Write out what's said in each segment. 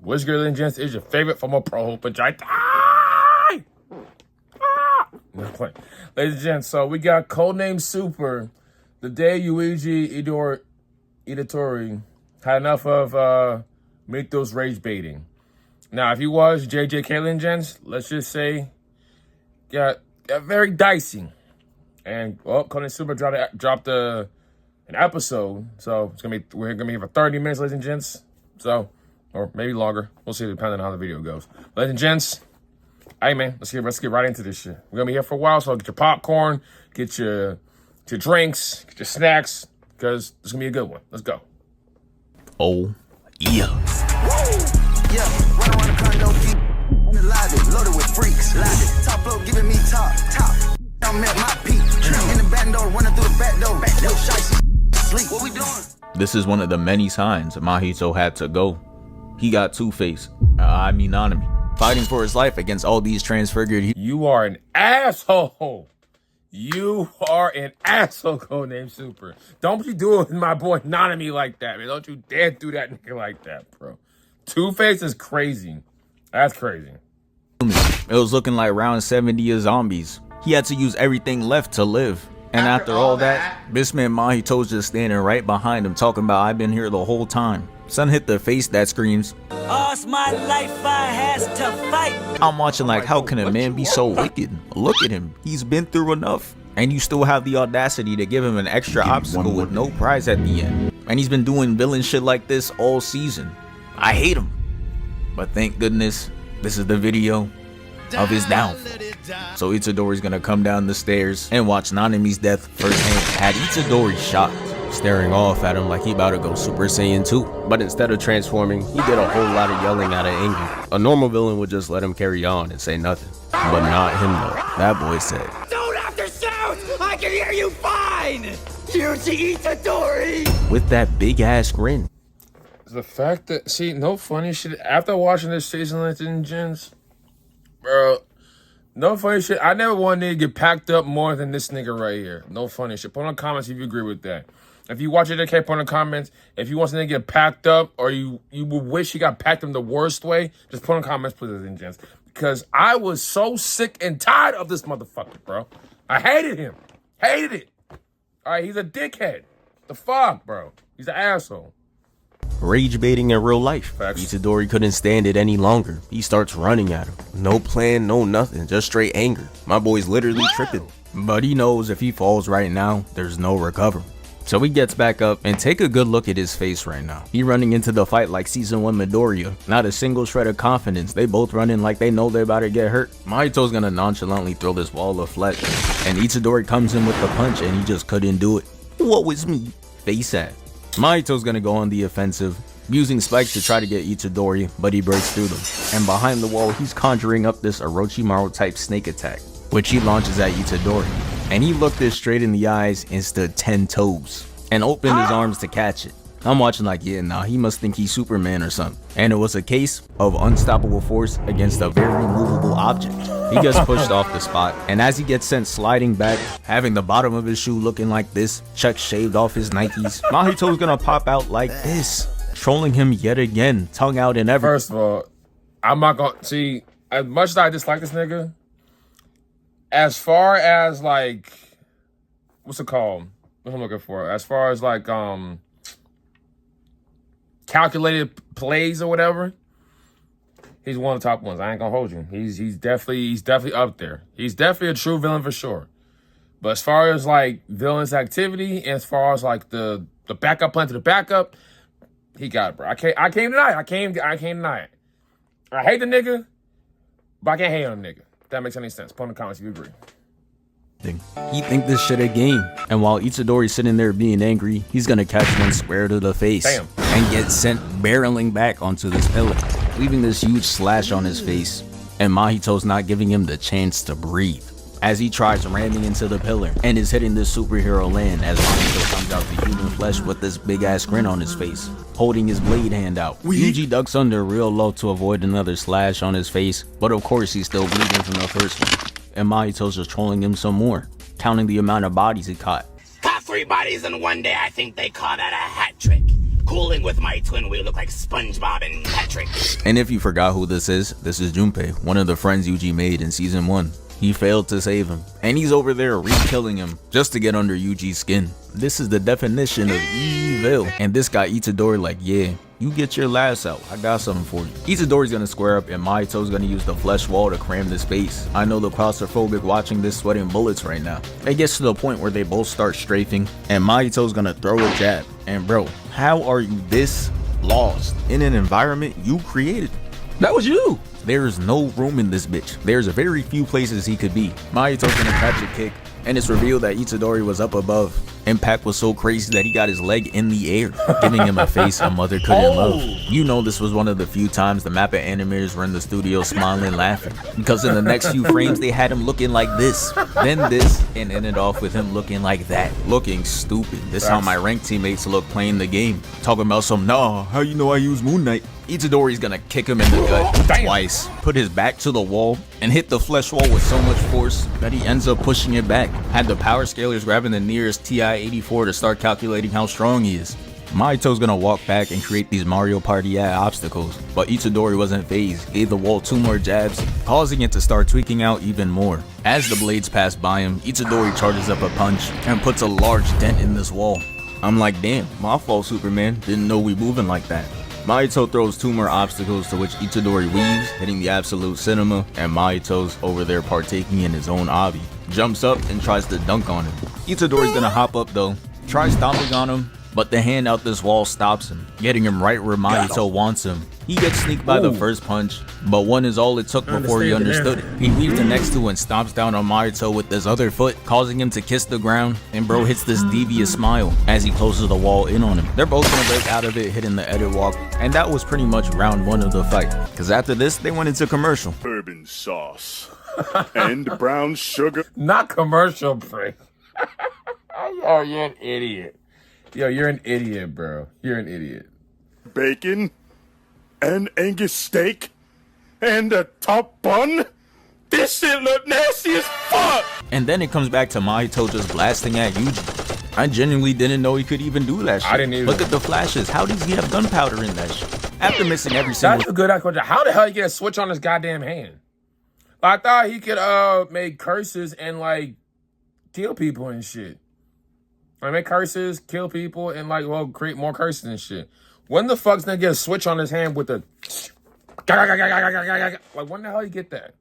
Which girl in gents is your favorite from a pro vagina? No point. Ladies and gents, so we got Codename Super. The day Yuji Itadori had enough of Mahito's rage baiting. Now, if he was JJ Caitlyn gents, let's just say got very dicey. And well, Codename Super dropped an episode, so we're gonna be here for 30 minutes, ladies and gents. So, or maybe longer. We'll see, depending on how the video goes. Ladies and gents, hey man, let's get right into this shit. We're gonna be here for a while, so get your popcorn, get your drinks, get your snacks, because it's gonna be a good one. Let's go. Oh yeah. Yeah, run around the condo, in the lobby, loaded with freaks. Lobby, top flow, giving me top. I'm at my peak. In the back door, running through the back door. No shiesty, sleep. What we doing? This is one of the many signs Mahito had to go. He got two-faced, Nanami, fighting for his life against all these transfigured. You are an asshole. You are an asshole, Codename Super. Don't you do it with my boy Nanami like that, man. Don't you dare do that nigga like that, bro. Two-Face is crazy. That's crazy. It was looking like round 70 of zombies. He had to use everything left to live. And after all that, this man Mahito's just standing right behind him talking about, I've been here the whole time. Son hit the face that screams, all's my life I has to fight. I'm watching like, how can a man be so wicked? Look at him. He's been through enough. And you still have the audacity to give him an extra obstacle with no prize at the end. And he's been doing villain shit like this all season. I hate him. But thank goodness, this is the video of his downfall. So Itadori's gonna come down the stairs and watch Nanami's death firsthand. Had Itadori shocked, staring off at him like he about to go Super Saiyan 2. But instead of transforming, he did a whole lot of yelling out of anger. A normal villain would just let him carry on and say nothing. But not him though. That boy said, Don't have to shout! I can hear you fine! Yuji Itadori! with that big ass grin. The fact that, see, no funny shit. After watching this season, ladies and gents, bro, no funny shit. I never wanted to get packed up more than this nigga right here. No funny shit. Put on comments if you agree with that. If you watch it, okay, put on comments. If you want something to get packed up, or you would wish he got packed in the worst way, just put on comments, please, ladies and gents. Because I was so sick and tired of this motherfucker, bro. I hated him. Hated it. All right, he's a dickhead. The fuck, bro? He's an asshole. rage baiting in real life. Facts. Itadori couldn't stand it any longer. He starts running at him. No plan, no nothing, just straight anger. My boy's literally tripping. But he knows if he falls right now, there's no recovery. So he gets back up and take a good look at his face right now. He running into the fight like season 1 Midoriya. Not a single shred of confidence. They both running like they know they're about to get hurt. Mahito's gonna nonchalantly throw this wall of flesh. And Itadori comes in with the punch and he just couldn't do it. What was me? Face at. Mahito's gonna go on the offensive, using spikes to try to get Itadori, but he breaks through them. And behind the wall, he's conjuring up this Orochimaru type snake attack, which he launches at Itadori. And he looked it straight in the eyes and stood 10 toes and opened his arms to catch it. I'm watching like, yeah, nah, he must think he's Superman or something. And it was a case of unstoppable force against a very movable object. He gets pushed off the spot, and as he gets sent sliding back, having the bottom of his shoe looking like this, Chuck shaved off his Nikes, Mahito's gonna pop out like this, trolling him yet again, tongue out and everything. First of all, I'm not gonna see, as much as I dislike this nigga, as far as like, what's it called? What I'm looking for? As far as like calculated plays or whatever, he's one of the top ones. I ain't gonna hold you. He's definitely up there. He's definitely a true villain for sure. But as far as like villainous activity, and as far as like the backup plan to the backup, he got it, bro. I can't deny it. I can't deny it. I hate the nigga, but I can't hate on the nigga. If that makes any sense. Put in the comments if you agree. He think this shit a game, and while Itadori's sitting there being angry, he's gonna catch one square to the face. Damn. And get sent barreling back onto this pillar, leaving this huge slash on his face. And Mahito's not giving him the chance to breathe, as he tries ramming into the pillar and is hitting this superhero land as Mahito comes out the human flesh with this big ass grin on his face, holding his blade hand out. Yuji ducks under real low to avoid another slash on his face, but of course he's still bleeding from the first one. And Mahito's just trolling him some more, counting the amount of bodies he caught. Caught 3 bodies in one day. I think they call that a hat trick. cooling with my twin, we look like SpongeBob and Patrick. And if you forgot who this is Junpei, one of the friends Yuji made in season 1. He failed to save him, and he's over there re-killing him just to get under Yuji's skin. This is the definition of evil. And this guy Itadori like, yeah, you get your laughs out, I got something for you. Itadori's gonna square up and Mahito's gonna use the flesh wall to cram the space. I know the claustrophobic watching this sweating bullets right now. It gets to the point where they both start strafing and Mahito's gonna throw a jab. And bro, how are you this lost in an environment you created? That was you. There is no room in this bitch. There's very few places he could be. Mahito's gonna catch a kick, and it's revealed that Itadori was up above. Impact was so crazy that he got his leg in the air, giving him a face a mother couldn't love. You know this was one of the few times the Mappa animators were in the studio smiling laughing, because in the next few frames they had him looking like this, then this, and ended off with him looking like that, looking stupid. This how my ranked teammates look playing the game, talking about some, nah, how you know I use Moon Knight? Itadori's gonna kick him in the gut twice, put his back to the wall, and hit the flesh wall with so much force that he ends up pushing it back. Had the power scalers grabbing the nearest TI-84 to start calculating how strong he is. Mahito's gonna walk back and create these Mario Party obstacles, but Itadori wasn't phased, gave the wall 2 more jabs, causing it to start tweaking out even more. As the blades pass by him, Itadori charges up a punch and puts a large dent in this wall. I'm like, damn, my fault, Superman, didn't know we moving like that. Mahito throws 2 more obstacles to which Itadori weaves, hitting the absolute cinema, and Mahito's over there partaking in his own obby. Jumps up and tries to dunk on him. Itadori's gonna hop up though, tries stomping on him, but the hand out this wall stops him, getting him right where Mahito wants him. He gets sneaked by the first punch, but 1 is all it took before he understood it. He weaves the next 2 and stomps down on Mahito with his other foot, causing him to kiss the ground, and bro hits this devious smile as he closes the wall in on him. They're both gonna break out of it, hitting the edit walk, and that was pretty much round 1 of the fight, cause after this, they went into commercial. Bourbon sauce and brown sugar. Not commercial break. Yo, you're an idiot. Yo, you're an idiot, bro. You're an idiot. Bacon and Angus steak and a top bun. This shit look nasty as fuck. And then it comes back to Mahito just blasting at Yuji. I genuinely didn't know he could even do that shit. I didn't either. Look at the flashes. How does he have gunpowder in that shit? After missing every single... That's a good question. How the hell you get a switch on his goddamn hand? I thought he could make curses and like kill people and shit. Like make curses, kill people, and like create more curses and shit. When the fuck's gonna get a switch on his hand with the like when the hell you get that?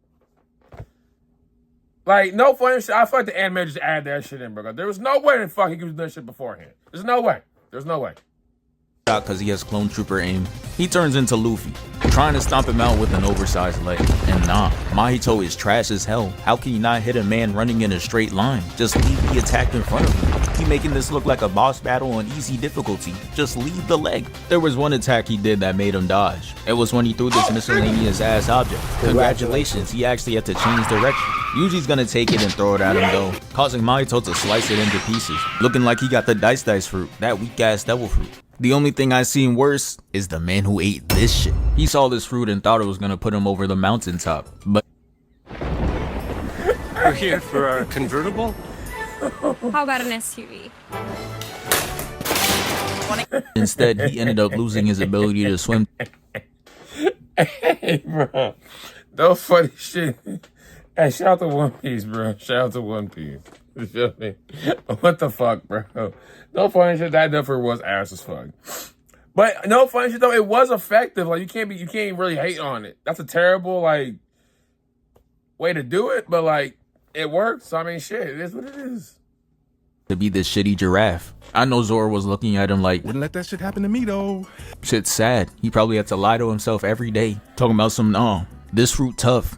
Like no funny shit. I feel like the animators just add that shit in, bro. There was no way the fuck he could do that shit beforehand. There's no way. There's no way. Because he has clone trooper aim, he turns into Luffy, trying to stomp him out with an oversized leg. And nah, Mahito is trash as hell. How can you not hit a man running in a straight line? Just leave the attack in front of him. He making this look like a boss battle on easy difficulty. Just leave the leg. There was one attack he did that made him dodge. It was when he threw this miscellaneous ass object. Congratulations, he actually had to change direction. Yuji's gonna take it and throw it at him though, causing Mahito to slice it into pieces, looking like he got the dice fruit, that weak ass devil fruit. The only thing I seen worse is the man who ate this shit. He saw this fruit and thought it was gonna put him over the mountaintop, but we're here for our convertible? How about an SUV? instead he ended up losing his ability to swim. Hey, bro. No funny shit. Hey, shout out to One Piece, bro. Shout out to One Piece. You feel me? What the fuck, bro? No funny shit. That definitely was ass as fuck. But no funny shit though. It was effective. Like you can't really hate on it. That's a terrible like way to do it, but like it works. So I mean, shit. It is what it is. To be this shitty giraffe. I know Zoro was looking at him like, Wouldn't let that shit happen to me though. Shit's sad. He probably had to lie to himself every day, talking about some, no, this fruit tough.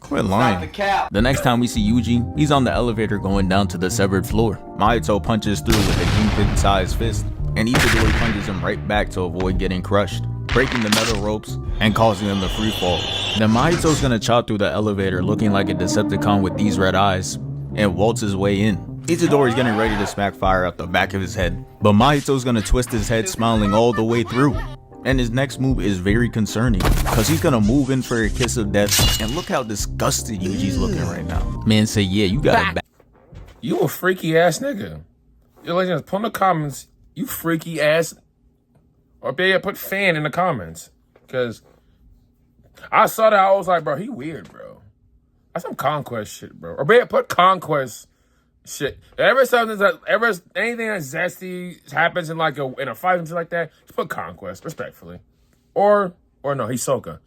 Quit lying. The next time we see Yuji, he's on the elevator going down to the severed floor. Mahito punches through with a kingpin-sized fist, and Itadori punches him right back to avoid getting crushed, breaking the metal ropes and causing him to free fall. Then Mahito's gonna chop through the elevator looking like a Decepticon with these red eyes and waltz his way in. Itadori's getting ready to smack fire out the back of his head, but Mahito's gonna twist his head smiling all the way through. And his next move is very concerning, because he's gonna move in for a kiss of death, and look how disgusted Yuji's looking right now. Man say, yeah, you got it back. You a freaky ass nigga. You're like, put in the comments, you freaky ass Or yeah, put fan in the comments. Because I saw that, I was like, bro, he weird, bro. That's some conquest shit, bro. Or yeah, put conquest shit. Ever anything that zesty happens in like in a fight and shit like that, just put conquest, respectfully. Or no, Hisoka.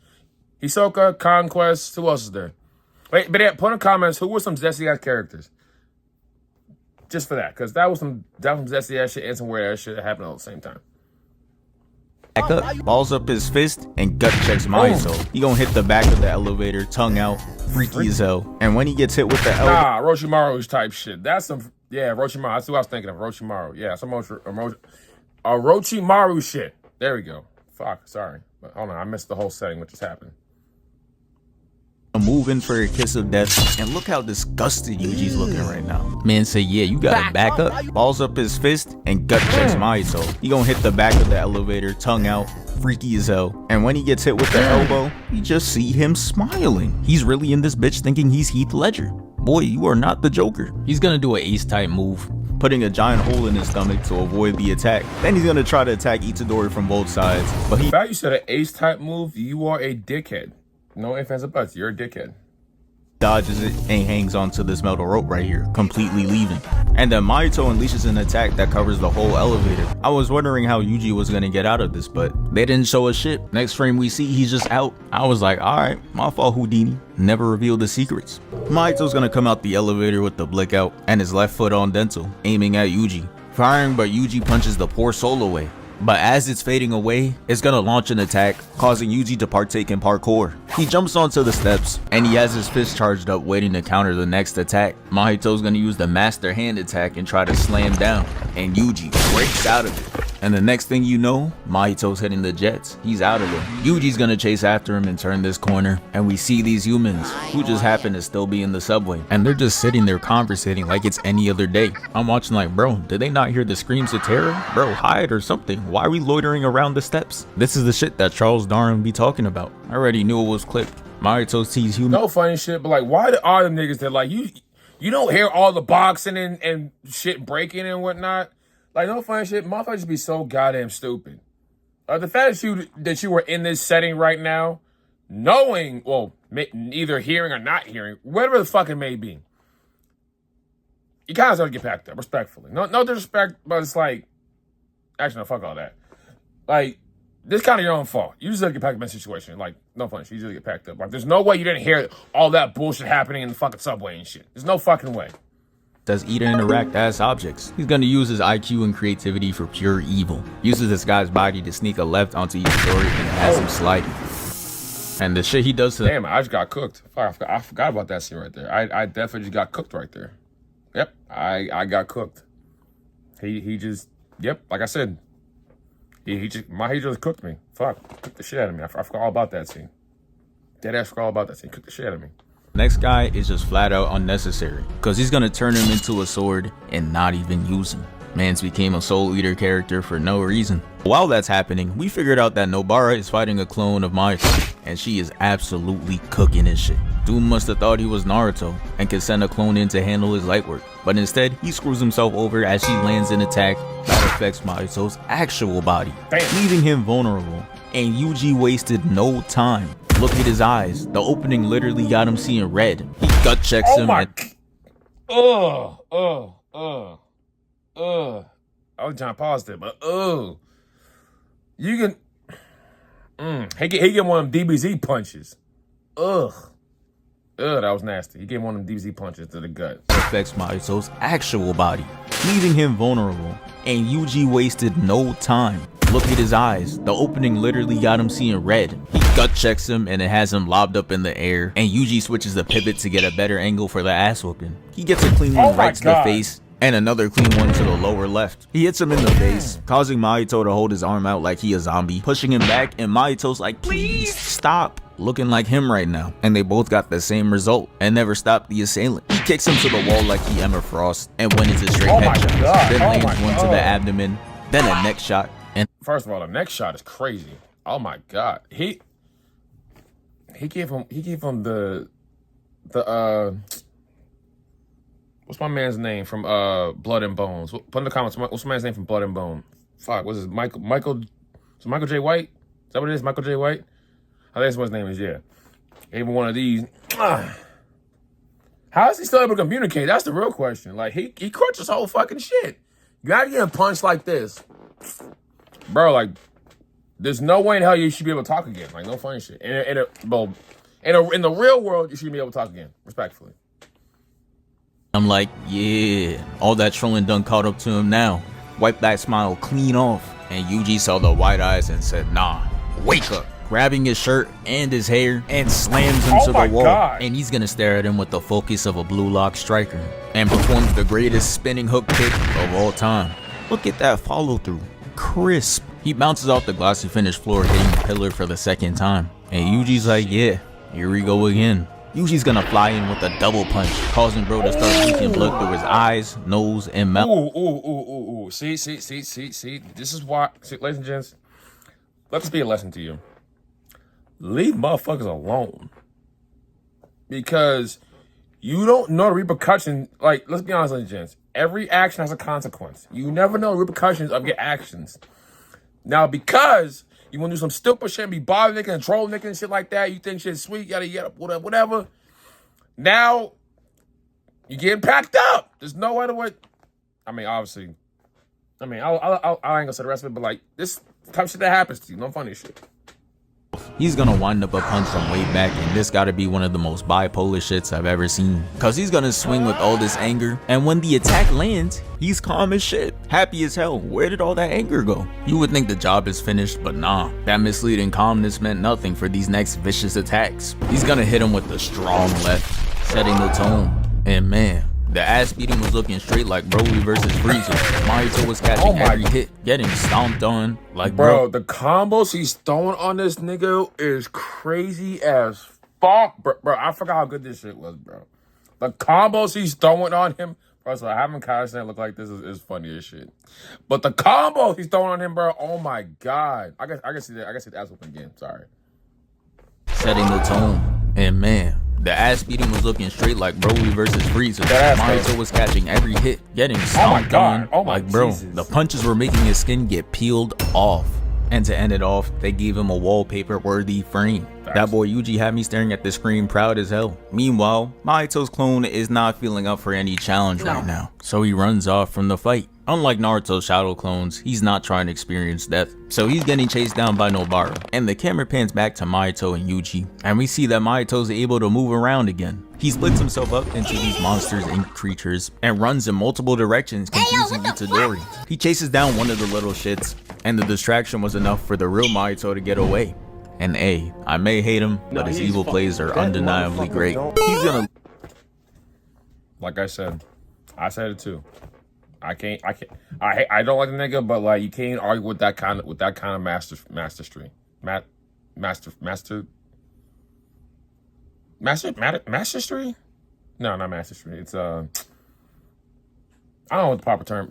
Hisoka, conquest, who else is there? Wait, but yeah, put in comments who were some zesty ass characters. Just for that, because that was some zesty ass shit and some weird ass shit that happened all at the same time. Back up, balls up his fist, and gut checks Mahito. He gonna hit the back of the elevator, tongue out, freaky as hell. And when he gets hit with the elbow, nah, Orochimaru's type shit. That's some, yeah, Orochimaru. That's what I was thinking of, Orochimaru. Yeah, some Orochimaru shit. There we go. Fuck, sorry. But hold on, I missed the whole setting, what just happened. move in for a kiss of death, and look how disgusted Yuji's looking right now. Man say, yeah, you gotta back up. Balls up his fist and gut checks Mahito. He gonna hit the back of the elevator, tongue out, freaky as hell. And when he gets hit with the elbow, you just see him smiling. He's really in this bitch thinking he's Heath Ledger. Boy, you are not the Joker. He's gonna do an ace type move, putting a giant hole in his stomach to avoid the attack. Then he's gonna try to attack Itadori from both sides. But The fact you said an ace type move, you are a dickhead. No ifs, ands, or buts. You're a dickhead. Dodges it and hangs onto this metal rope right here, completely leaving. And then Mahito unleashes an attack that covers the whole elevator. I was wondering how Yuji was gonna get out of this, but they didn't show us shit. Next frame we see he's just out. I was like, alright, my fault Houdini. Never revealed the secrets. Mahito's gonna come out the elevator with the blick out and his left foot on dental, aiming at Yuji. Firing, but Yuji punches the poor soul away. But as it's fading away, it's gonna launch an attack, causing Yuji to partake in parkour. He jumps onto the steps, and he has his fist charged up waiting to counter the next attack. Mahito's gonna use the master hand attack and try to slam down, and Yuji breaks out of it. And the next thing you know, Mahito's hitting the jets. He's out of there. Yuji's gonna chase after him and turn this corner, and we see these humans who just happen to still be in the subway, and they're just sitting there conversating like it's any other day. I'm watching like, bro, did they not hear the screams of terror? Bro, hide or something. Why are we loitering around the steps? This is the shit that Charles Darwin be talking about. I already knew it was clipped. Mahito sees humans. No funny shit, but like, why are them niggas that like you don't hear all the boxing and shit breaking and whatnot? Like, no funny shit, motherfuckers just be so goddamn stupid. The fact that you were in this setting right now, knowing, well, either hearing or not hearing, whatever the fuck it may be, you kind of have to get packed up, respectfully. No disrespect, but it's like, actually, no, fuck all that. Like, this kind of your own fault. You just have to get packed up in a situation. Like, no funny shit, you just get packed up. Like, there's no way you didn't hear all that bullshit happening in the fucking subway and shit. There's no fucking way. Does Ida interact as objects? He's gonna use his IQ and creativity for pure evil. Uses this guy's body to sneak a left onto Itadori and has him sliding. And the shit he does to Damn, I just got cooked. I forgot about that scene right there. I definitely just got cooked right there. Yep, I got cooked. He just, yep, like I said, he just cooked me. Fuck, cooked the shit out of me. I forgot all about that scene. Deadass forgot all about that scene. Cooked the shit out of me. Next guy is just flat out unnecessary, because he's gonna turn him into a sword and not even use him. Mans became a Soul Eater character for no reason. While that's happening, we figured out that Nobara is fighting a clone of Mahito, and she is absolutely cooking his shit. Doom must have thought he was Naruto and could send a clone in to handle his light work, but instead he screws himself over as she lands an attack that affects Mahito's actual body, leaving him vulnerable. And Yuji wasted no time. Look at his eyes. The opening literally got him seeing red. He gut checks him. I was trying to pause there, but you can. He get one of them DBZ punches. That was nasty. He gave one of them DBZ punches to the gut. Affects Mahito's actual body, leaving him vulnerable. And Yuji wasted no time. Look at his eyes. The opening literally got him seeing red. He gut checks him and it has him lobbed up in the air. And Yuji switches the pivot to get a better angle for the ass whooping. He gets a clean one right to the face and another clean one to the lower left. He hits him in the face, causing Mahito to hold his arm out like he a zombie, pushing him back, and Mahito's like, please stop. Looking like him right now. And they both got the same result and never stopped the assailant. He kicks him to the wall like he Emma Frost and went into straight headshot. Then lands one to the abdomen, then a neck shot. And first of all, the next shot is crazy. Oh my god. He gave him the what's my man's name from Blood and Bones? Put in the comments what's my man's name from Blood and Bone? Fuck, what's his Michael So Michael J. White? Is that what it is? Michael J. White? I think that's what his name is, yeah. Even one of these. How is he still able to communicate? That's the real question. Like, he crunches whole fucking shit. You gotta get punched like this. Bro, like, there's no way in hell you should be able to talk again. Like, no funny shit. In the real world, you shouldn't be able to talk again, respectfully. I'm like, yeah, all that trolling done caught up to him now. Wipe that smile clean off. And Yuji saw the white eyes and said, nah, wake up. Grabbing his shirt and his hair and slams him to the wall. God. And he's gonna stare at him with the focus of a blue lock striker and performs the greatest spinning hook kick of all time. Look at that follow through. Crisp. He bounces off the glossy finished floor, hitting the pillar for the second time. And Yuji's like, yeah, here we go again. Yuji's gonna fly in with a double punch, causing bro to start leaking blood through his eyes, nose, and mouth. Ooh. See. This is why, ladies and gents, let this be a lesson to you. Leave motherfuckers alone. Because you don't know the repercussions. Like, let's be honest, ladies and gents. Every action has a consequence. You never know the repercussions of your actions. Now, because you want to do some stupid shit and be bothering niggas and trolling niggas and shit like that, you think shit's sweet, yada, whatever. Now, you're getting packed up. There's no other way. I mean, obviously. I mean, I ain't gonna say the rest of it, but like, this type of shit that happens to you. No funny shit. He's gonna wind up a punch from way back, and this gotta be one of the most bipolar shits I've ever seen. Cause he's gonna swing with all this anger, and when the attack lands, he's calm as shit, happy as hell. Where did all that anger go? You would think the job is finished, but nah. That misleading calmness meant nothing for these next vicious attacks. He's gonna hit him with the strong left, setting the tone. And man, the ass beating was looking straight like Broly versus Frieza. Mahito was catching every hit, getting stomped on like bro. The combos he's throwing on this nigga is crazy as fuck, bro. I forgot how good this shit was, bro. The combos he's throwing on him, bro. So having Kaizen look like this is funny as shit. But the combos he's throwing on him, bro. Oh my god. I can see that. I can see the ass whooping again. Sorry. Setting the tone, and man, the ass beating was looking straight like Broly versus Frieza. Mahito was catching every hit, getting stomped on like bro. Jesus. The punches were making his skin get peeled off. And to end it off, they gave him a wallpaper-worthy frame. That boy Yuji had me staring at the screen proud as hell. Meanwhile, Mahito's clone is not feeling up for any challenge right now, so he runs off from the fight. Unlike Naruto's shadow clones, he's not trying to experience death, so he's getting chased down by Nobara. And the camera pans back to Mahito and Yuji, and we see that Mahito's able to move around again. He splits himself up into these monsters and creatures, and runs in multiple directions, confusing Itadori. He chases down one of the little shits, and the distraction was enough for the real Mahito to get away. And I may hate him, but his evil plays are undeniably great. He's gonna... Like I said it too. I don't like the nigga, but like you can't argue with that kind of masterstry. Masterstry? No, not masterstry. It's I don't know what the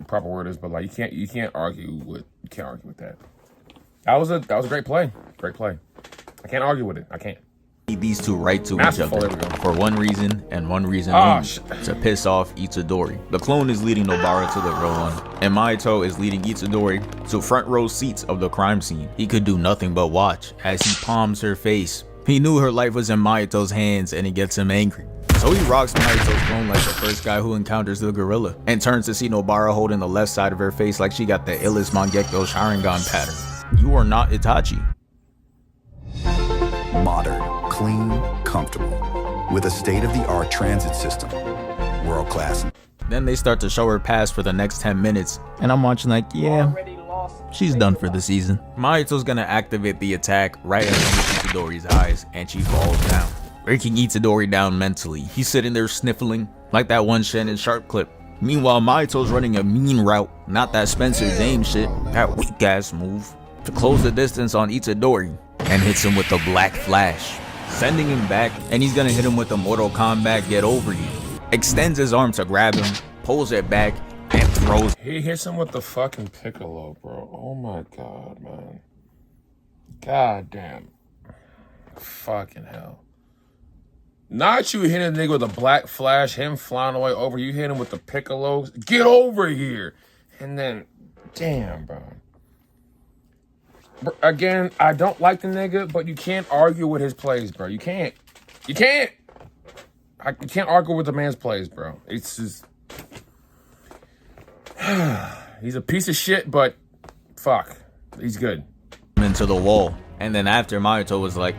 proper word is, but like you can't argue with that. That was a great play. Great play. I can't argue with it. I can't. These two right to each other for one reason and one reason only, to piss off Itadori. The clone is leading Nobara to the Rohan, and Mahito is leading Itadori to front row seats of the crime scene. He could do nothing but watch as he palms her face. He knew her life was in Mahito's hands, and it gets him angry. So he rocks Mahito's clone like the first guy who encounters the gorilla, and turns to see Nobara holding the left side of her face like she got the illest Mangekyo Sharingan pattern. You are not Itachi. Modern, clean, comfortable, with a state-of-the-art transit system, world-class. Then they start to show her pass for the next 10 minutes, and I'm watching like, yeah, she's done for the season. Mahito's gonna activate the attack right in front of Itadori's eyes, and she falls down, breaking Itadori down mentally. He's sitting there sniffling like that one Shannon Sharp clip. Meanwhile, Mahito's running a mean route, not that Spencer James shit, that weak ass move, to close the distance on Itadori, and hits him with the Black Flash, sending him back, and he's gonna hit him with the Mortal Kombat Get Over You. Extends his arm to grab him, pulls it back, and throws. He hits him with the fucking Piccolo, bro. Oh my god, man. God damn. Fucking hell. Not you hitting a nigga with a Black Flash, him flying away over, you hit him with the Piccolo. Get over here. And then, damn, bro. Again, I don't like the nigga, but you can't argue with his plays, bro. You can't. You can't argue with the man's plays, bro. It's just... He's a piece of shit, but fuck. He's good. Into the wall. And then after, Mahito was like,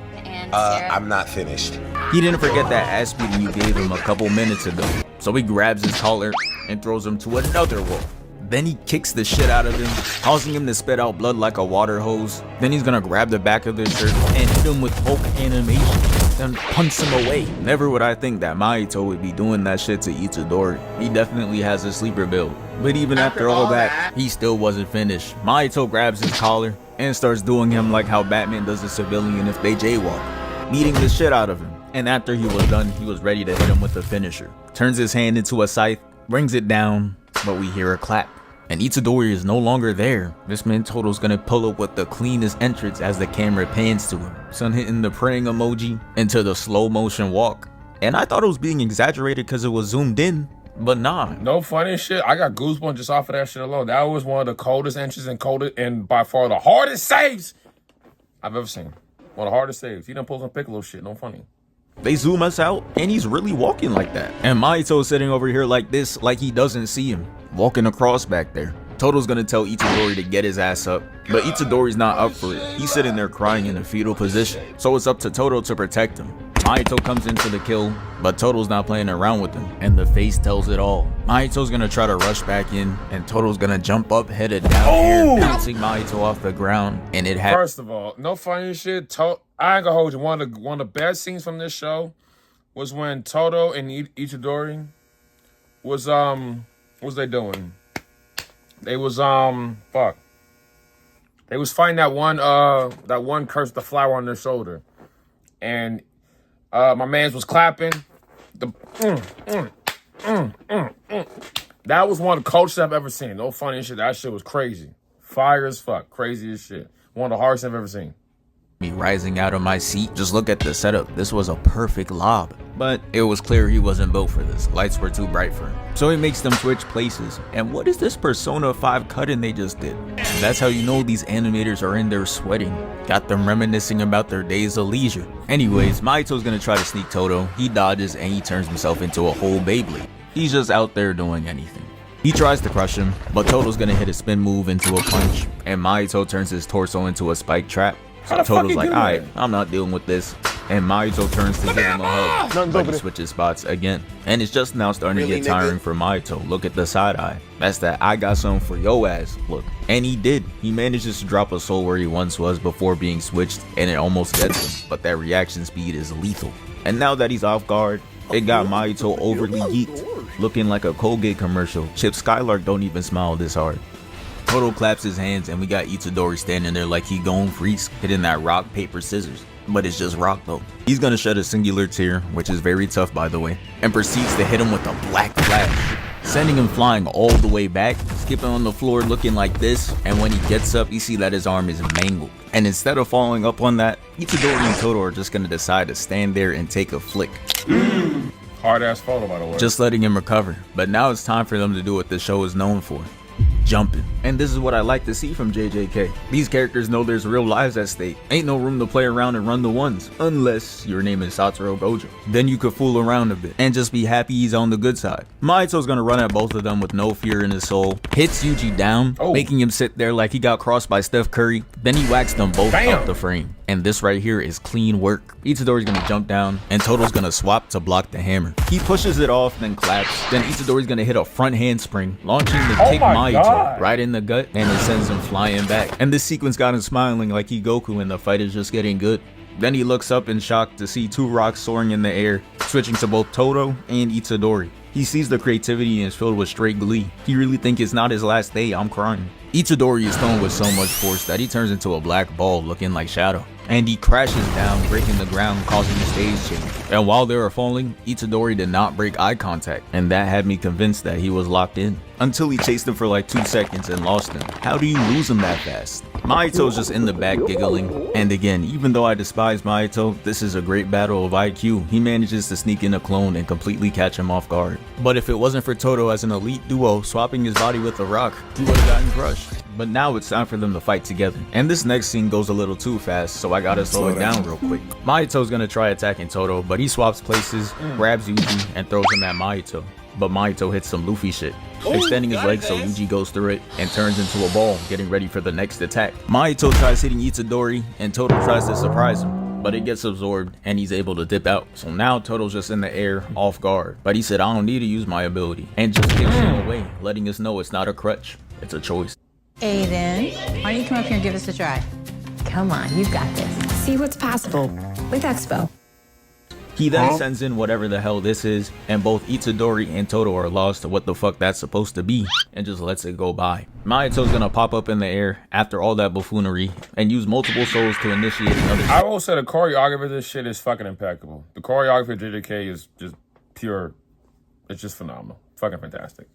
I'm not finished. he didn't forget that ass beating you gave him a couple minutes ago. So he grabs his collar and throws him to another wall. Then he kicks the shit out of him, causing him to spit out blood like a water hose. Then he's gonna grab the back of his shirt and hit him with Hulk animation, then punch him away. Never would I think that Mahito would be doing that shit to Itadori. He definitely has a sleeper build. But even after all that, he still wasn't finished. Mahito grabs his collar and starts doing him like how Batman does a civilian if they jaywalk, beating the shit out of him. And after he was done, he was ready to hit him with the finisher. Turns his hand into a scythe, brings it down, but we hear a clap. And Itadori is no longer there. This man Toto's gonna pull up with the cleanest entrance as the camera pans to him. Son hitting the praying emoji into the slow motion walk. And I thought it was being exaggerated because it was zoomed in, but nah. No funny shit. I got goosebumps just off of that shit alone. That was one of the coldest entries and by far the hardest saves I've ever seen. One of the hardest saves. He done pulled some Piccolo shit. No funny. They zoom us out and he's really walking like that. And Mahito's sitting over here like this, like he doesn't see him. Walking across back there. Toto's gonna tell Itadori to get his ass up, but Itadori's not up for it. He's sitting there crying in a fetal position. So it's up to Toto to protect him. Mahito comes into the kill, but Toto's not playing around with him, and the face tells it all. Mahito's gonna try to rush back in, and Toto's gonna jump up, headed down here, bouncing Mahito off the ground, and it happened. First of all, no funny shit. I ain't gonna hold you. One of the best scenes from this show was when Toto and Itadori was what was they doing? They was fuck. They was fighting that one curse, the flower on their shoulder, and my man's was clapping. That was one of the coaches I've ever seen. No funny shit. That shit was crazy. Fire as fuck. Crazy as shit. One of the hardest I've ever seen. Me rising out of my seat. Just look at the setup. This was a perfect lob. But it was clear he wasn't built for this. Lights were too bright for him. So he makes them switch places. And what is this Persona 5 cut-in they just did? That's how you know these animators are in there sweating. Got them reminiscing about their days of leisure. Anyways, Mahito's gonna try to sneak Toto. He dodges and he turns himself into a whole Beyblade. He's just out there doing anything. He tries to crush him, but Toto's gonna hit a spin move into a punch. And Mahito turns his torso into a spike trap. So Toto's like, alright, I'm not dealing with this. And Mahito turns to give him a hug, but he switches spots again. And it's just now starting to get tiring for Mahito. Look at the side eye. That's that I got something for yo ass look. And he did. He manages to drop a soul where he once was before being switched, and it almost gets him. But that reaction speed is lethal. And now that he's off guard, it got Mahito overly geeked, looking like a Colgate commercial. Chip Skylark don't even smile this hard. Toto claps his hands and we got Itadori standing there like he going freeze, hitting that rock, paper, scissors. But it's just rock though. He's gonna shed a singular tear, which is very tough by the way, and proceeds to hit him with a black flash, sending him flying all the way back, skipping on the floor looking like this, and when he gets up, you see that his arm is mangled. And instead of following up on that, Itadori and Toto are just gonna decide to stand there and take a flick. Hard ass photo, by the way. Just letting him recover. But now it's time for them to do what the show is known for. Jumping. And this is what I like to see from JJK. These characters know there's real lives at stake. Ain't no room to play around and run the ones, unless your name is Satoru Gojo. Then you could fool around a bit and just be happy he's on the good side. Mahito's gonna run at both of them with no fear in his soul, hits Yuji down, making him sit there like he got crossed by Steph Curry. Then he whacks them both off the frame. And this right here is clean work. Itadori's gonna jump down and Toto's gonna swap to block the hammer. He pushes it off, then claps. Then Itadori's gonna hit a front handspring, launching the kick Mahito right in the gut, and it sends him flying back. And this sequence got him smiling like he Goku and the fight is just getting good. Then he looks up in shock to see two rocks soaring in the air, switching to both Toto and Itadori. He sees the creativity and is filled with straight glee. He really think it's not his last day. I'm crying. Itadori is thrown with so much force that he turns into a black ball looking like Shadow. And he crashes down, breaking the ground, causing a stage change. And while they were falling, Itadori did not break eye contact, and that had me convinced that he was locked in. Until he chased him for like 2 seconds and lost him. How do you lose him that fast? Mahito's just in the back giggling. And again, even though I despise Mahito, this is a great battle of IQ. He manages to sneak in a clone and completely catch him off guard. But if it wasn't for Toto as an elite duo swapping his body with a rock, he would have gotten crushed. but now it's time for them to fight together. And this next scene goes a little too fast, so I gotta slow it down real quick. Mahito's gonna try attacking Todo, but he swaps places, grabs Yuji, and throws him at Mahito. But Mahito hits some Luffy shit, extending his legs so Yuji goes through it and turns into a ball, getting ready for the next attack. Mahito tries hitting Itadori, and Todo tries to surprise him, but it gets absorbed and he's able to dip out. So now Todo's just in the air, off guard. But he said, I don't need to use my ability, and just kicks him away, letting us know it's not a crutch, it's a choice. Aiden, why don't you come up here and give this a try? Come on, you've got this. See what's possible with Expo. He then sends in whatever the hell this is, and both Itadori and Todo are lost to what the fuck that's supposed to be, and just lets it go by. Mahito's gonna pop up in the air after all that buffoonery, and use multiple souls to initiate another. I will say the choreography of this shit is fucking impeccable. The choreography of JJK is just pure, it's just phenomenal. Fucking fantastic.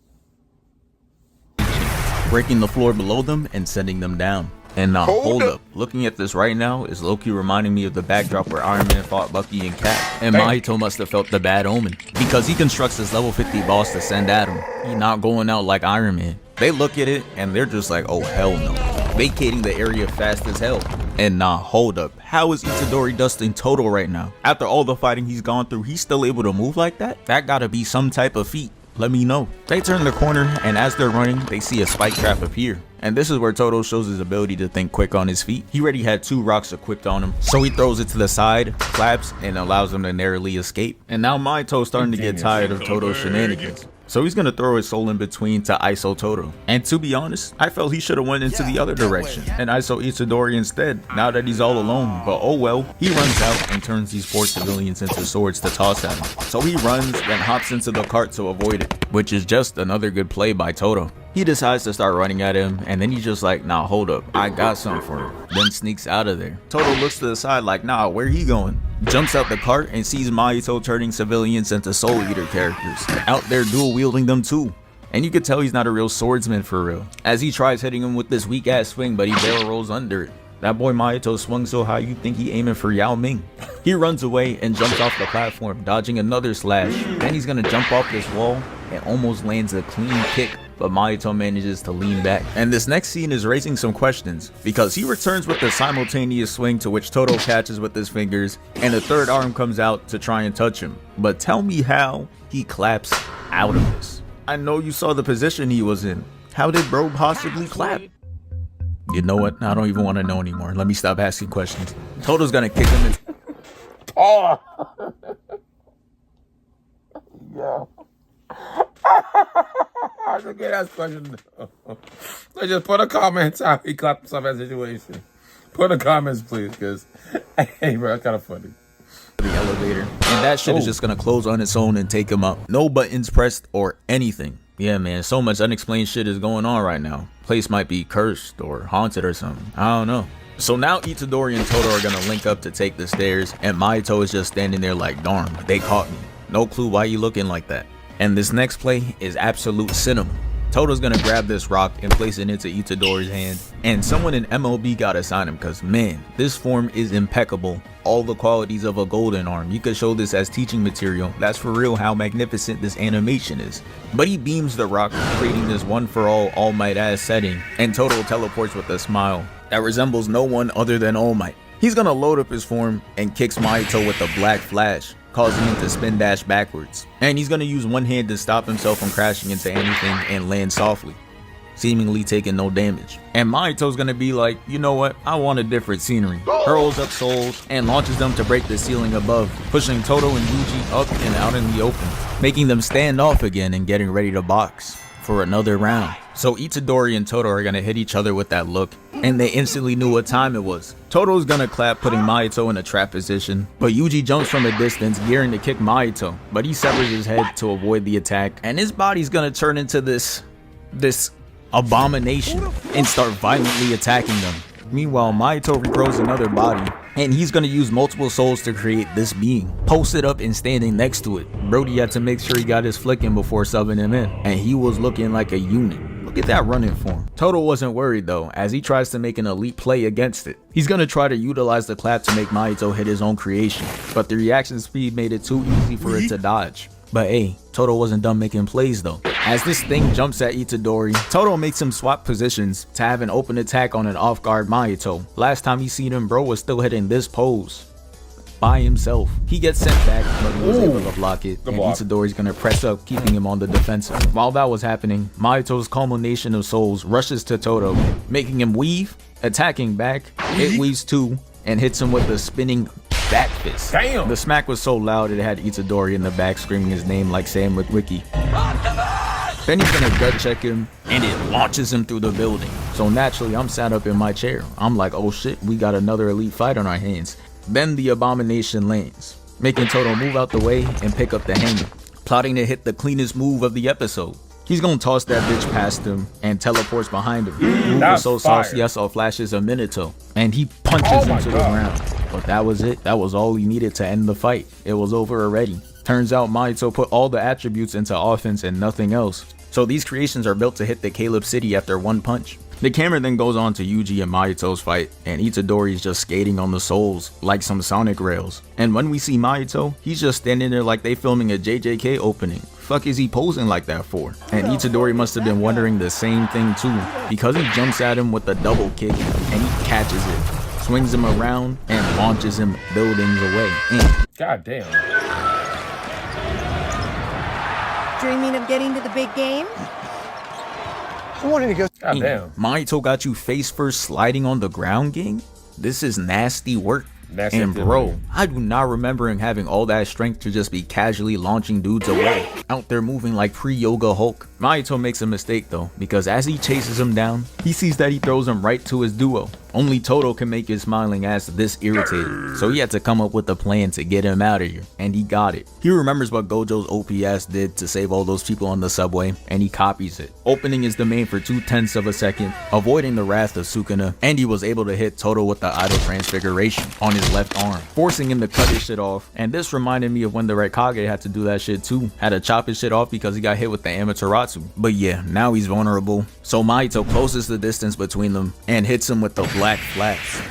Breaking the floor below them and sending them down. And now, hold up. Looking at this right now is low-key reminding me of the backdrop where Iron Man fought Bucky and Cap. And Mahito must have felt the bad omen, because he constructs this level 50 boss to send at him. He not going out like Iron Man. They look at it and they're just like, oh hell no. Vacating the area fast as hell. And nah, hold up. How is Itadori dusting Todo right now? After all the fighting he's gone through, he's still able to move like that? That gotta be some type of feat. Let me know. They turn the corner, and as they're running, they see a spike trap appear. And this is where Todo shows his ability to think quick on his feet. He already had 2 rocks equipped on him, so he throws it to the side, claps, and allows him to narrowly escape. And now Mahito's starting to get tired of Todo's shenanigans, so he's gonna throw his soul in between to ISO Todo. And to be honest, I felt he should have went into the other direction and ISO Itadori instead, now that he's all alone. But oh well. He runs out and turns these 4 civilians into swords to toss at him. So he runs, then hops into the cart to avoid it, which is just another good play by Todo. He decides to start running at him, and then he's just like, nah, hold up, I got something for him. Then sneaks out of there. Todo looks to the side like, nah, where he going? Jumps out the cart and sees Mahito turning civilians into Soul Eater characters, out there dual wielding them too. And you could tell he's not a real swordsman for real, as he tries hitting him with this weak ass swing, but he barrel rolls under it. That boy Mahito swung so high you think he aiming for Yao Ming. He runs away and jumps off the platform, dodging another slash. Then he's gonna jump off this wall and almost lands a clean kick, but Mahito manages to lean back. And this next scene is raising some questions, because he returns with a simultaneous swing to which Todo catches with his fingers, and a third arm comes out to try and touch him. But tell me how he claps out of this. I know you saw the position he was in. How did bro possibly clap? You know what? I don't even want to know anymore. Let me stop asking questions. Todo's gonna kick him in. Oh! Yeah. I should get that question. Let's just put a comment how he clapped himself in that situation. Put in the comments, please, because, hey, bro, that's kind of funny. The elevator. And that shit is just gonna close on its own and take him up. No buttons pressed or anything. Yeah, man, so much unexplained shit is going on right now. Place might be cursed or haunted or something. I don't know. So now Itadori and Todo are gonna link up to take the stairs, and Mahito is just standing there like, darn, they caught me. No clue why you looking like that. And this next play is absolute cinema. Todo's gonna grab this rock and place it into Itadori's hand, and someone in MLB gotta sign him, cause man, this form is impeccable. All the qualities of a golden arm. You could show this as teaching material. That's for real how magnificent this animation is. But he beams the rock, creating this one for all Might ass setting, and Todo teleports with a smile that resembles no one other than All Might. He's gonna load up his form and kicks Mahito with a black flash, causing him to spin dash backwards. And he's gonna use one hand to stop himself from crashing into anything and land softly, seemingly taking no damage. And Mahito's gonna be like, you know what, I want a different scenery. Hurls up souls and launches them to break the ceiling above, pushing Todo and Yuji up and out in the open, making them stand off again and getting ready to box for another round. So Itadori and Todo are gonna hit each other with that look, and they instantly knew what time it was. Todo's gonna clap, putting Mahito in a trap position, but Yuji jumps from a distance, gearing to kick Mahito, but he severs his head to avoid the attack, and his body's gonna turn into this abomination and start violently attacking them. Meanwhile, Mahito regrows another body, and he's gonna use multiple souls to create this being, posted up and standing next to it. Brody had to make sure he got his flick in before subbing him in, and he was looking like a unit. Look at that running form. Todo wasn't worried though, as he tries to make an elite play against it. He's gonna try to utilize the clap to make Mahito hit his own creation, but the reaction speed made it too easy for it to dodge. But hey, Todo wasn't done making plays though. As this thing jumps at Itadori, Todo makes him swap positions to have an open attack on an off-guard Mahito. Last time he seen him, bro was still hitting this pose by himself. He gets sent back, but he was able to block it, and Itadori's gonna press up, keeping him on the defensive. While that was happening, Mahito's culmination of souls rushes to Todo, making him weave, attacking back, it weaves too, and hits him with a spinning back fist. Damn! The smack was so loud it had Itadori in the back screaming his name like Sam Witwicky. Then he's gonna gut check him, and it launches him through the building. So naturally, I'm sat up in my chair. I'm like, oh shit, we got another elite fight on our hands. Then the abomination lands, making Todo move out the way and pick up the hanger, plotting to hit the cleanest move of the episode. He's gonna toss that bitch past him and teleports behind him. Move was so saucy, I saw flashes of Mahito, and he punches him to the ground. But that was it. That was all he needed to end the fight. It was over already. Turns out Mahito put all the attributes into offense and nothing else. So these creations are built to hit the Caleb City after one punch. The camera then goes on to Yuji and Mahito's fight, and Itadori's just skating on the souls like some Sonic rails. And when we see Mahito, he's just standing there like they filming a JJK opening. Fuck is he posing like that for? And Itadori must have been wondering the same thing too, because he jumps at him with a double kick and he catches it, swings him around, and launches him buildings away. God damn. Dreaming of getting to the big game? I wanted to go. God damn. Mahito got you face first sliding on the ground, gang? This is nasty work. And bro, I do not remember him having all that strength to just be casually launching dudes away, out there moving like pre-yoga Hulk. Mahito makes a mistake though, because as he chases him down, he sees that he throws him right to his duo. Only Todo can make his smiling ass this irritated, so he had to come up with a plan to get him out of here, and he got it. He remembers what Gojo's OPS did to save all those people on the subway, and he copies it, opening his domain for 0.2 of a second, avoiding the wrath of Sukuna, and he was able to hit Todo with the idle transfiguration on his left arm, forcing him to cut his shit off. And this reminded me of when the Red Kage had to do that shit too, had to chop his shit off because he got hit with the Amaterasu. But yeah, now he's vulnerable, so Mahito closes the distance between them and hits him with the black flash.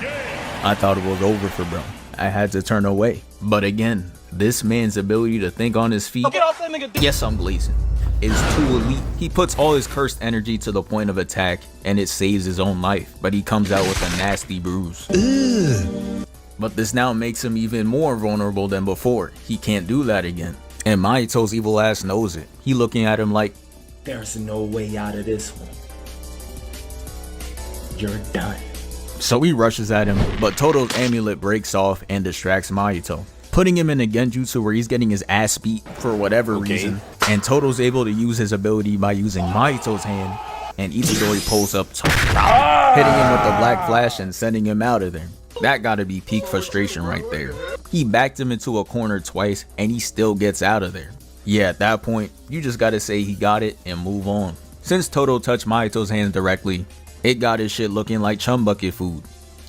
I thought it was over for bro. I had to turn away. But again, this man's ability to think on his feet, yes, I'm glazing, is too elite. He puts all his cursed energy to the point of attack and it saves his own life, but he comes out with a nasty bruise. But this now makes him even more vulnerable than before. He can't do that again. And Mahito's evil ass knows it. He looking at him like, there's no way out of this one. You're done. So he rushes at him, but Todo's amulet breaks off and distracts Mahito, putting him in a genjutsu where he's getting his ass beat for whatever reason. And Todo's able to use his ability by using Mahito's hand, and Itadori pulls up top, hitting him with the black flash and sending him out of there. That gotta be peak frustration right there. He backed him into a corner twice and he still gets out of there. Yeah, at that point, you just gotta say he got it and move on. Since Todo touched Mahito's hands directly, it got his shit looking like chum bucket food.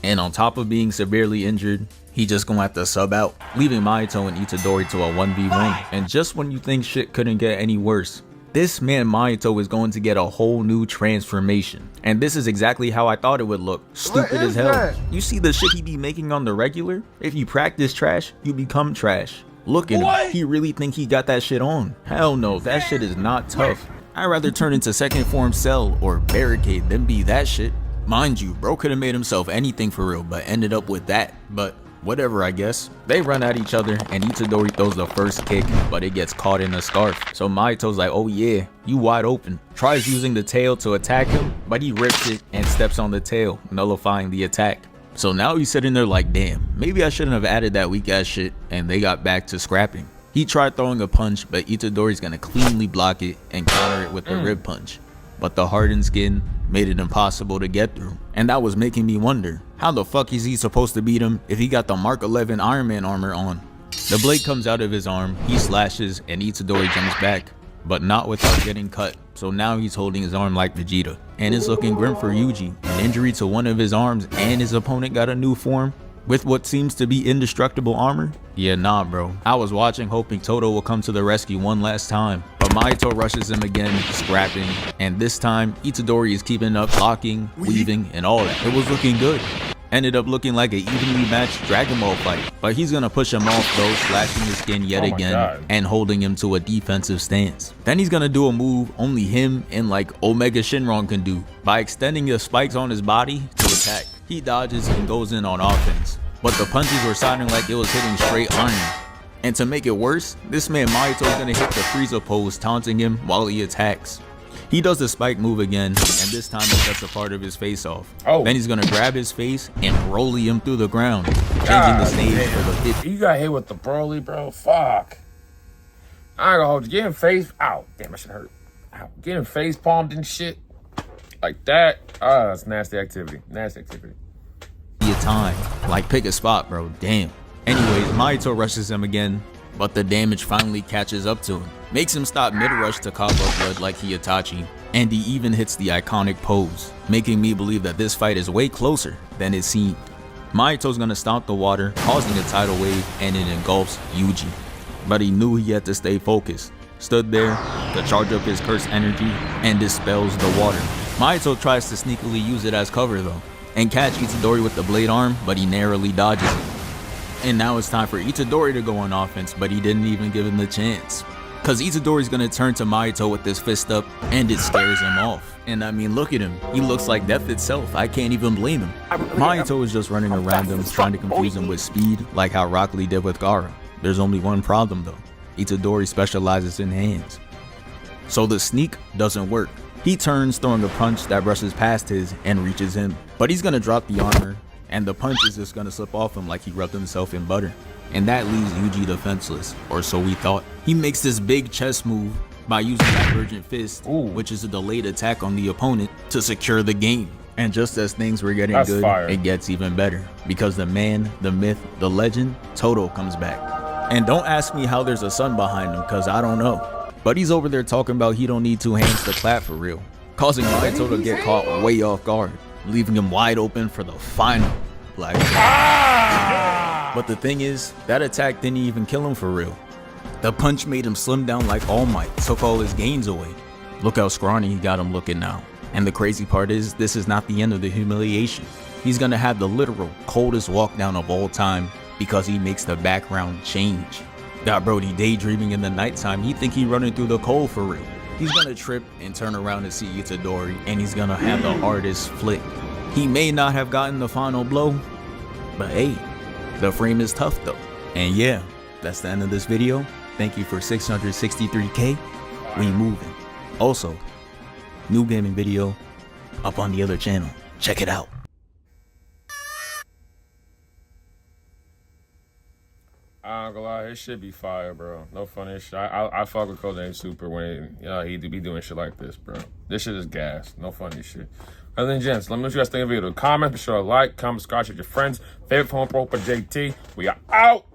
And on top of being severely injured, he just gonna have to sub out, leaving Mahito and Itadori to a 1v1. And just when you think shit couldn't get any worse, this man Mahito is going to get a whole new transformation. And this is exactly how I thought it would look. Stupid as hell. You see the shit he be making on the regular? If you practice trash, you become trash. Look at him. He really think he got that shit on? Hell no, that shit is not tough. I'd rather turn into second form Cell or Barricade than be that shit. Mind you, bro could have made himself anything for real, but ended up with that. But whatever, I guess. They run at each other and Itadori throws the first kick, but it gets caught in a scarf. So Mahito's like, oh yeah, you wide open. Tries using the tail to attack him, but he rips it and steps on the tail, nullifying the attack. So now he's sitting there like, damn, maybe I shouldn't have added that weak ass shit, and they got back to scrapping. He tried throwing a punch, but Itadori's gonna cleanly block it and counter it with the rib punch. But the hardened skin made it impossible to get through. And that was making me wonder, how the fuck is he supposed to beat him if he got the Mark 11 Iron Man armor on? The blade comes out of his arm, he slashes, and Itadori jumps back, but not without getting cut. So now he's holding his arm like Vegeta. And it's looking grim for Yuji. An injury to one of his arms and his opponent got a new form with what seems to be indestructible armor? Yeah, nah bro. I was watching hoping Todo will come to the rescue one last time, but Mahito rushes him again, scrapping, and this time Itadori is keeping up blocking, weaving, and all that. It was looking good. Ended up looking like an evenly matched Dragon Ball fight, but he's gonna push him off though, slashing his skin yet again and holding him to a defensive stance. Then he's gonna do a move only him and like Omega Shenron can do by extending the spikes on his body to attack. He dodges and goes in on offense, but the punches were sounding like it was hitting straight iron. And to make it worse, this man Mahito is gonna hit the Frieza pose, taunting him while he attacks. He does the spike move again, and this time he cuts a part of his face off. Then he's gonna grab his face and Broly him through the ground, changing the stage for the 50. You got hit with the Broly, bro. Fuck. I ain't gonna hold you. Getting face. Ow. Damn, that shit hurt. Ow. Getting face palmed and shit like that. That's nasty activity. Nasty activity. Your time. Like, pick a spot, bro. Damn. Anyways, Mahito rushes him again, but the damage finally catches up to him. Makes him stop mid-rush to cough up blood like Itachi, and he even hits the iconic pose, making me believe that this fight is way closer than it seemed. Mahito's gonna stomp the water, causing a tidal wave, and it engulfs Yuji. But he knew he had to stay focused. Stood there to charge up his cursed energy and dispels the water. Mahito tries to sneakily use it as cover though, and catch Itadori with the blade arm, but he narrowly dodges it. And now it's time for Itadori to go on offense, but he didn't even give him the chance. Cause Itadori's gonna turn to Mahito with his fist up, and it scares him off. And I mean, look at him. He looks like death itself. I can't even blame him. Mahito is just running around him, trying to confuse him with speed, like how Rock Lee did with Gaara. There's only one problem though. Itadori specializes in hands. So the sneak doesn't work. He turns, throwing a punch that brushes past his and reaches him. But he's gonna drop the armor, and the punch is just gonna slip off him like he rubbed himself in butter. And that leaves Yuji defenseless, or so we thought. He makes this big chest move by using that Virgin Fist, which is a delayed attack on the opponent, to secure the game. And just as things were getting good, it gets even better, because the man, the myth, the legend, Toto comes back. And don't ask me how there's a sun behind him, cause I don't know. But he's over there talking about he don't need two hands to clap for real, causing Mahito to get caught way off guard, leaving him wide open for the final Black. But the thing is, that attack didn't even kill him for real. The punch made him slim down like All Might, took all his gains away. Look how scrawny he got him looking now. And the crazy part is, this is not the end of the humiliation. He's gonna have the literal coldest walk down of all time because he makes the background change. Got Brody daydreaming in the nighttime. He think he running through the cold for real. He's gonna trip and turn around and see Itadori, and he's gonna have the hardest flick. He may not have gotten the final blow, but hey, the frame is tough though. And yeah, that's the end of this video. Thank you for 663K. We moving. Also, new gaming video up on the other channel. Check it out. I ain't gonna lie, it should be fire, bro. No funny shit. I fuck with Codename Super when he be doing shit like this, bro. This shit is gas. No funny shit. Other than gents, let me know what you guys think of the video. Comment, be sure to like, comment, subscribe with your friends. Favorite phone pro for JT. We are out.